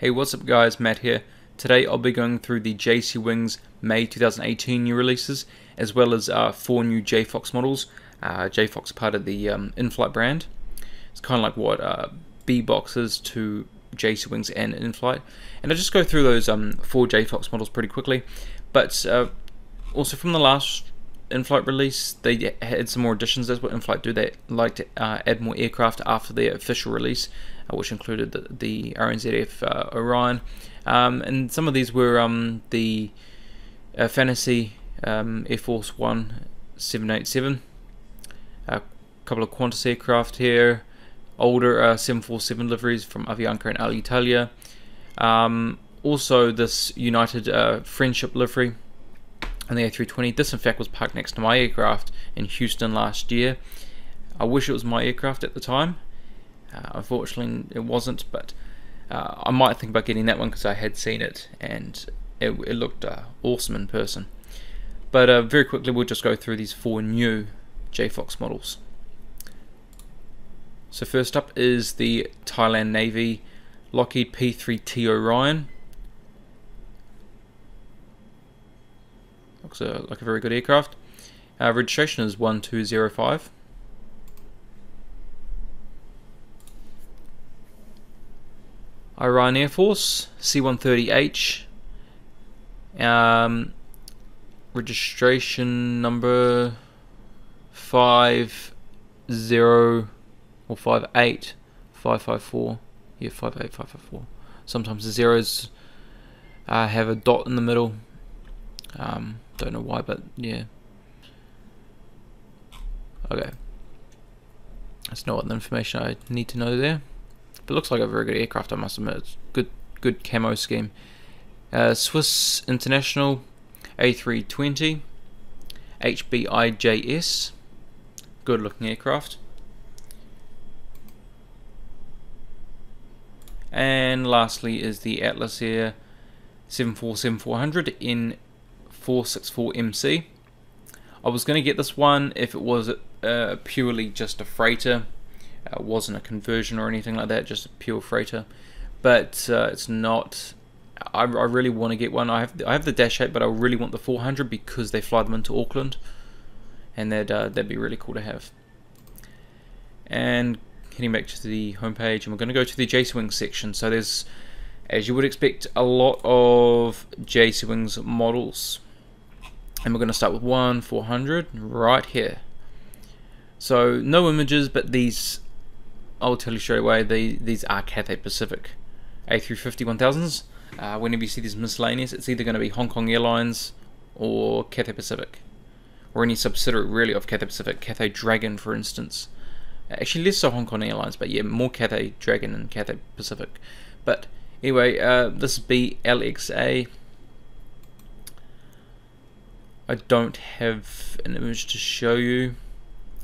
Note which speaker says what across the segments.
Speaker 1: Hey, what's up guys, Matt here. Today I'll be going through the JC Wings May 2018 new releases, as well as 4 new JFox models. JFox part of the in-flight brand. It's kind of like what B-Box is to JC Wings and in-flight. And I'll just go through those 4 JFox models pretty quickly. But also from the last in-flight release, they had some more additions. That's what in-flight do. They like to add more aircraft after their official release, which included the JASDF Orion, and some of these were the Fantasy Air Force 1 787, a couple of Qantas aircraft here, older 747 liveries from Avianca and Alitalia, also this United Friendship livery and the A320. This in fact was parked next to my aircraft in Houston last year. I wish it was my aircraft at the time. Unfortunately it wasn't, but I might think about getting that one because I had seen it and it looked awesome in person. But very quickly we'll just go through these 4 new JFox models. So first up is the Thailand Navy Lockheed P3T Orion. Looks like a very good aircraft. Registration is 1205. Iran Air Force C-130H. Registration number 50 or 58554. Yeah, 58554. Sometimes the zeros have a dot in the middle. Don't know why, but yeah. Okay. That's not what the information I need to know there. But it looks like a very good aircraft, I must admit. It's good camo scheme. Swiss International A320 HBIJS. Good looking aircraft. And lastly is the Atlas Air 747-400 in 464MC. I was going to get this one if it was purely just a freighter. It wasn't a conversion or anything like that, just a pure freighter. But it's not. I really want to get one. I have the Dash 8, but I really want the 400 because they fly them into Auckland, and that'd be really cool to have. And heading back to the homepage, and we're going to go to the JC Wings section. So there's, as you would expect, a lot of JC Wings models. And we're going to start with 400 right here. So no images, but these, I'll tell you straight away, these are Cathay Pacific A350-1000s. Whenever you see these miscellaneous, it's either going to be Hong Kong Airlines or Cathay Pacific, or any subsidiary really of Cathay Pacific. Cathay Dragon, for instance. Actually less so Hong Kong Airlines, but yeah, more Cathay Dragon and Cathay Pacific. But anyway, this is BLXA. I don't have an image to show you,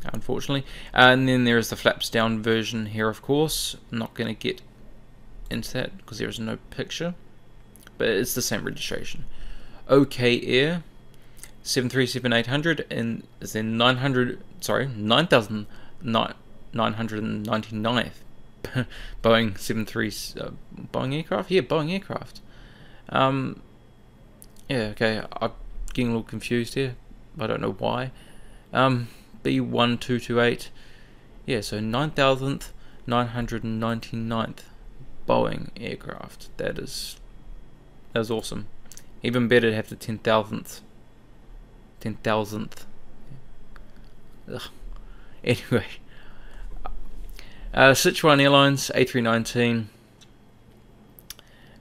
Speaker 1: unfortunately. And then there is the flaps down version here, of course. I'm not going to get into that because there is no picture, but it's the same registration. OK Air 737-800 and is then 9,999th Boeing 73 Boeing aircraft. Yeah, Boeing aircraft. Yeah, okay. I'm getting a little confused here. I don't know why. B1228. Yeah, so 9,999th Boeing aircraft. That is awesome. Even better to have the 10,000th. 10,000th. Anyway, Sichuan Airlines A319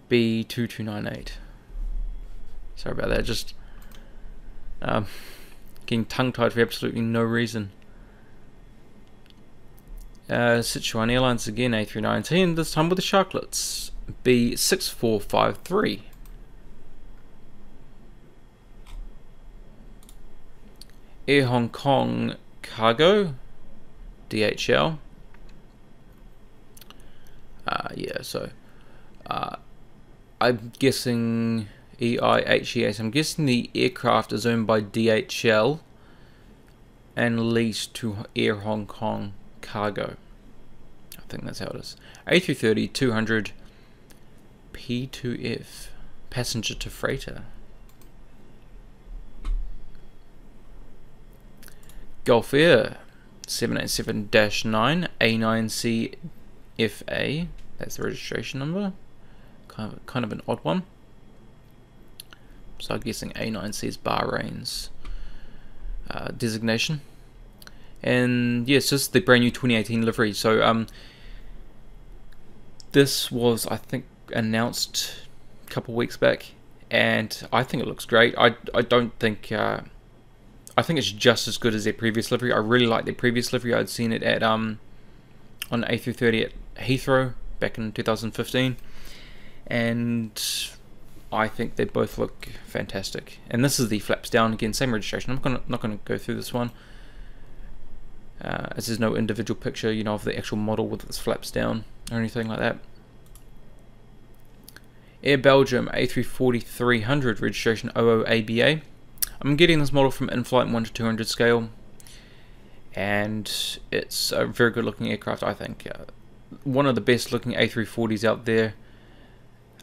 Speaker 1: B2298. Sorry about that. Just getting tongue-tied for absolutely no reason. Sichuan Airlines again, A319, this time with the Sharklets, B6453. Air Hong Kong Cargo, DHL. Yeah, so I'm guessing EIHES. I'm guessing the aircraft is owned by DHL and leased to Air Hong Kong Cargo. I think that's how it is. A330-200 P2F, passenger to freighter. Gulf Air 787-9 A9CFA. That's the registration number. Kind of an odd one. So I'm guessing A9C is Bahrain's designation. And yes, this is the brand new 2018 livery. So this was, I think, announced a couple of weeks back, and I think it looks great. I don't think I think it's just as good as their previous livery. I really like their previous livery. I'd seen it at on the A330 at Heathrow back in 2015, and I think they both look fantastic. And this is the flaps down again, same registration. I'm not gonna go through this one, as there's no individual picture, you know, of the actual model with its flaps down or anything like that. Air Belgium A340-300 registration 00ABA. I'm getting this model from in-flight 1 to 200 scale, and it's a very good looking aircraft, I think. One of the best looking A340s out there.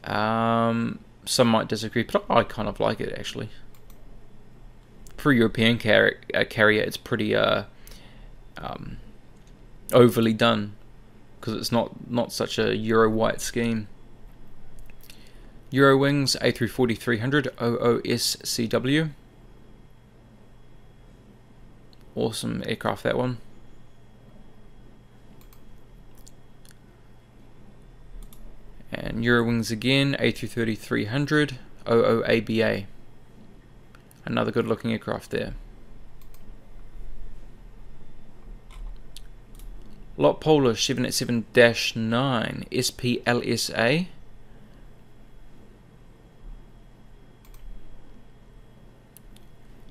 Speaker 1: Some might disagree, but I kind of like it actually. For a European carrier, it's pretty overly done, because it's not such a Euro white scheme. Eurowings A340-300 OOSCW. Awesome aircraft, that one. And Eurowings again, A330-300 OOABA. Another good looking aircraft there. Lot Polish 787-9 SPLSA.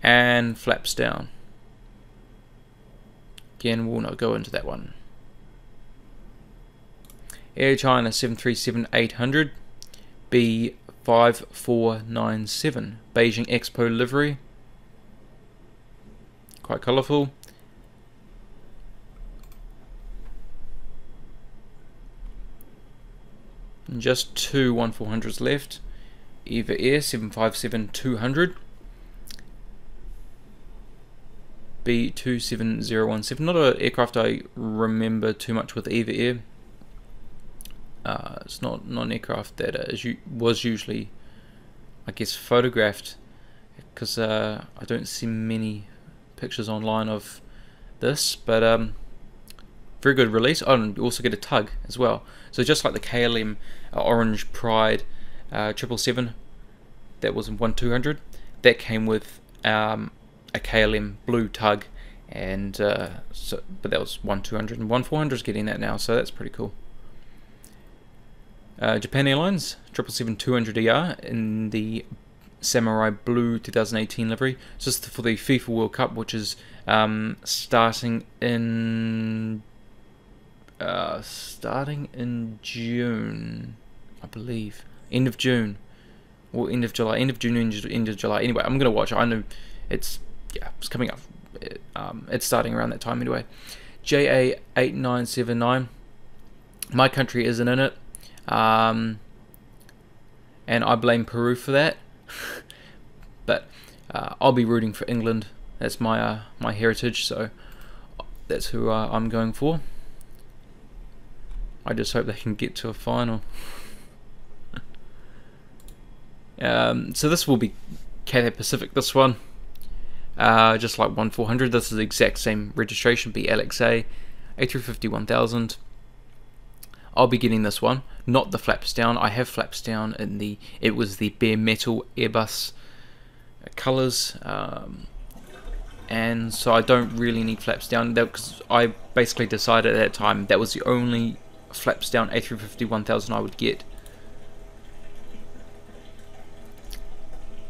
Speaker 1: And flaps down. Again, we'll not go into that one. Air China 737-800 B5497 Beijing Expo livery. Quite colourful. And just two 1400s left. Eva Air 757-200 B27017. Not an aircraft I remember too much with Eva Air. It's not an aircraft that was usually, I guess, photographed, because I don't see many pictures online of this. But very good release. Oh, and you also get a tug as well. So just like the KLM Orange Pride 777 that was in 1200, that came with a KLM blue tug, and but that was 1200, and 1400 is getting that now, so that's pretty cool. Japan Airlines 777-200ER in the Samurai Blue 2018 livery. It's just for the FIFA World Cup, which is starting in June, I believe. End of June or end of July. End of June, end of July. Anyway, I'm gonna watch it. I know it's coming up. It's starting around that time anyway. JA8979. My country isn't in it. And I blame Peru for that. But I'll be rooting for England. That's my my heritage, so that's who I'm going for. I just hope they can get to a final. So this will be Cathay Pacific, this one. Just like 1400, this is the exact same registration, BLXA A350-1000. I'll be getting this one, not the flaps down. I have flaps down in it was the bare metal Airbus colours, and so I don't really need flaps down, because I basically decided at that time that was the only flaps down A350-1000 I would get.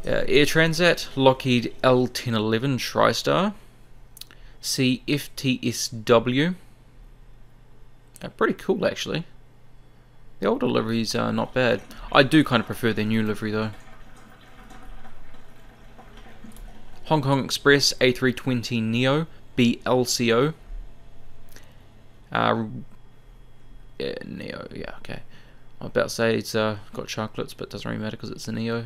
Speaker 1: Air Transat Lockheed L1011 TriStar CFTSW. Pretty cool actually. The older liveries are not bad. I do kind of prefer their new livery though. Hong Kong Express A320neo BLCO. Neo, yeah, okay. I'm about to say it's got chocolates, but it doesn't really matter because it's a Neo.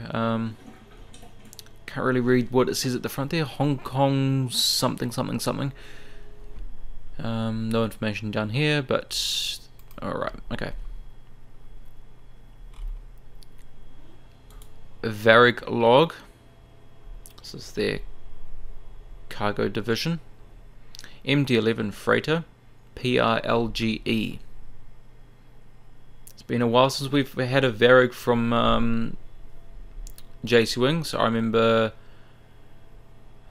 Speaker 1: Can't really read what it says at the front there. Hong Kong something something something. No information down here, but alright, okay. Varig log. This is their cargo division. MD-11 freighter, PRLGE. It's been a while since we've had a Varig from JC Wings. I remember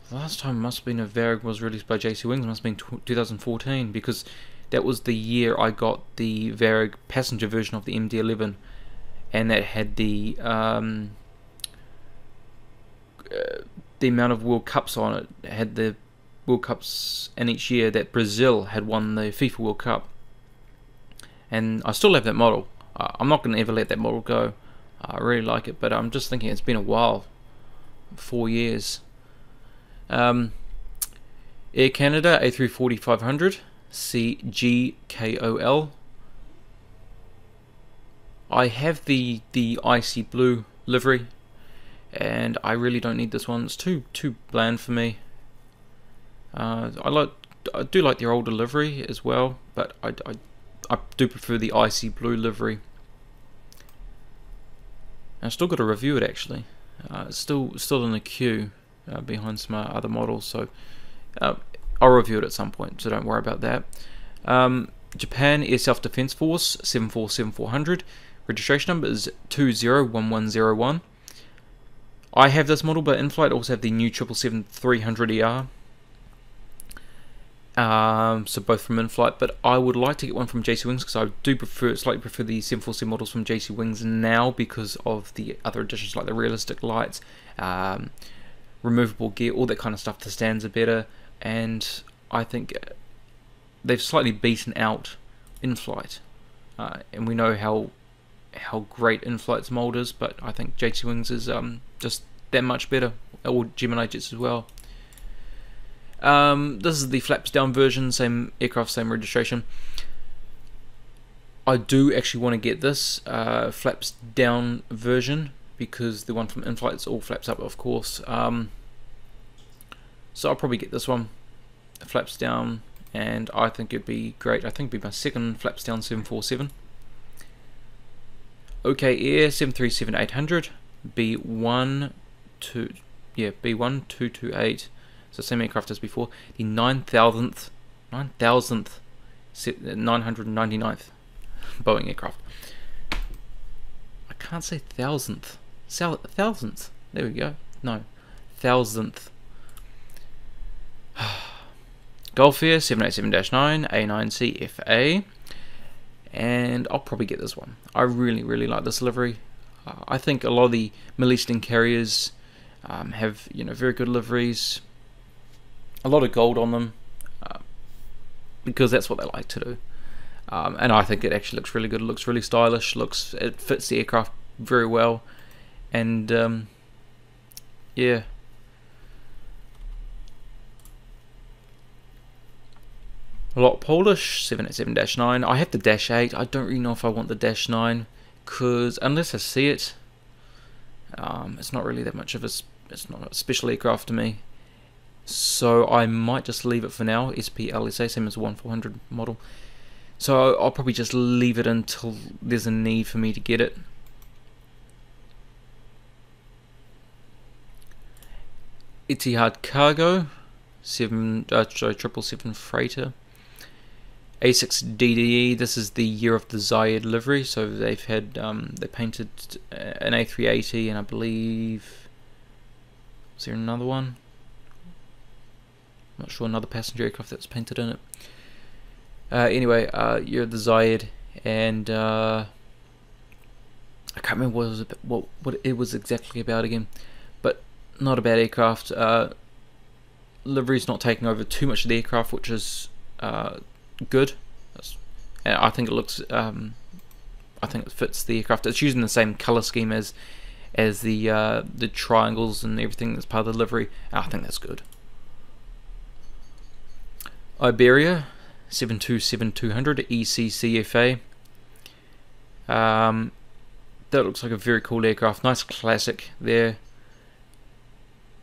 Speaker 1: the last time must have been a Varig was released by JC Wings. It must have been 2014, because that was the year I got the Varig passenger version of the MD-11, and that had the amount of World Cups on it. It had the World Cups in each year that Brazil had won the FIFA World Cup, and I still have that model. I'm not going to ever let that model go. I really like it, but I'm just thinking it's been a while, 4 years. Air Canada A350-1000 CGKOL. I have the icy blue livery, and I really don't need this one. It's too bland for me. I do like their older livery as well, but I do prefer the icy blue livery. I still got to review it actually. It's still in the queue behind some other models, so I'll review it at some point, so don't worry about that. Japan Air Self-Defense Force 747-400. Registration number is 201101. I have this model, but in-flight also have the new 777-300ER. So both from in-flight, but I would like to get one from JC Wings, because I do slightly prefer the 747 models from JC Wings now, because of the other additions like the realistic lights, removable gear, all that kind of stuff. The stands are better, and I think they've slightly beaten out in-flight, and we know how great in-flight's mold is, but I think JC Wings is just that much better, or Gemini Jets as well. This is the flaps down version, same aircraft, same registration. I do actually want to get this flaps down version, because the one from in-flight is all flaps up, of course. So I'll probably get this one, flaps down, and I think it'd be great. I think it'd be my second flaps down 747. OK Air 737-800 B1228. So same aircraft as before. The 9,999th Boeing aircraft. I can't say thousandth. Thousandth. There we go. No, thousandth. Gulf Air 787-9 A9CFA, and I'll probably get this one. I really like this livery. I think a lot of the Middle Eastern carriers have very good liveries. A lot of gold on them, because that's what they like to do, and I think it actually looks really good. It looks really stylish. It fits the aircraft very well, and yeah. A lot Polish 787-9. I have the Dash 8. I don't really know if I want the Dash 9, because unless I see it, it's not really that much of it's not a special aircraft to me. So I might just leave it for now. SPLSA, same as the 1400 model. So I'll probably just leave it until there's a need for me to get it. Etihad Cargo 777 freighter. A6DDE. This is the year of the Zayed livery. So they've had they painted an A380, and I believe, is there another one? Not sure, another passenger aircraft that's painted in it. Anyway, you're the Zayed, and I can't remember what it was exactly about again, but not a bad aircraft. Livery's not taking over too much of the aircraft, which is good. And I think it looks, I think it fits the aircraft. It's using the same color scheme as the triangles and everything that's part of the livery. I think that's good. Iberia 727-200 ECCFA. That looks like a very cool aircraft. Nice classic there.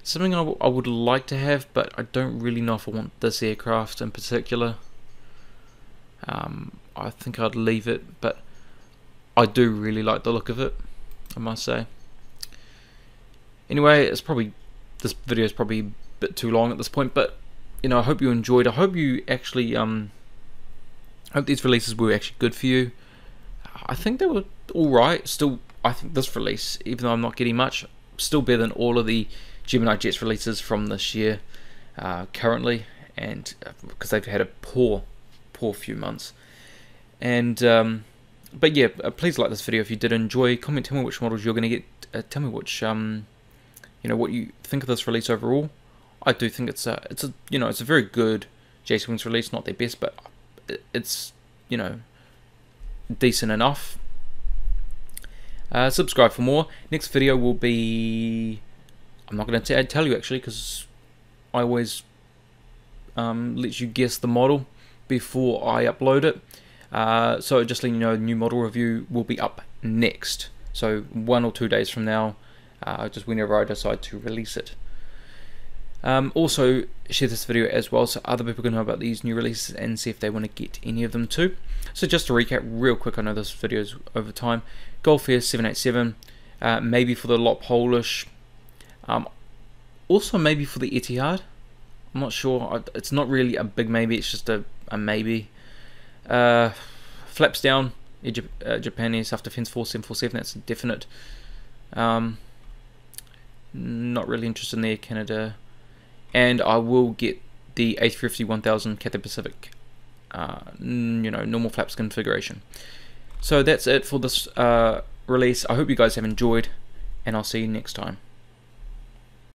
Speaker 1: Something I would like to have, but I don't really know if I want this aircraft in particular. I think I'd leave it, but I do really like the look of it, I must say. Anyway, this video is probably a bit too long at this point, but you know, I hope you enjoyed. I hope you actually hope these releases were actually good for you. I think they were alright. Still, I think this release, even though I'm not getting much, still better than all of the Gemini Jets releases from this year currently, and because they've had a poor few months. And but yeah, please like this video if you did enjoy. Comment, tell me which models you're going to get. Tell me which you know, what you think of this release overall. I do think it's a you know, it's a very good JC Wings release. Not their best, but it's, you know, decent enough. Subscribe for more. Next video will be, I'm not going to tell you actually, because I always let you guess the model before I upload it. So just letting you know, new model review will be up next. So 1 or 2 days from now, just whenever I decide to release it. Also share this video as well so other people can know about these new releases and see if they want to get any of them too. So just to recap real quick, I know this video is over time. Gulf Air 787, maybe for the lot Polish, also maybe for the Etihad. I'm not sure. It's not really a big maybe, it's just a maybe. Flaps down, Japan Air Self Defense Force 747, that's definite. Not really interested in the Air Canada. And I will get the A350-1000 Cathay Pacific, you know, normal flaps configuration. So that's it for this release. I hope you guys have enjoyed, and I'll see you next time.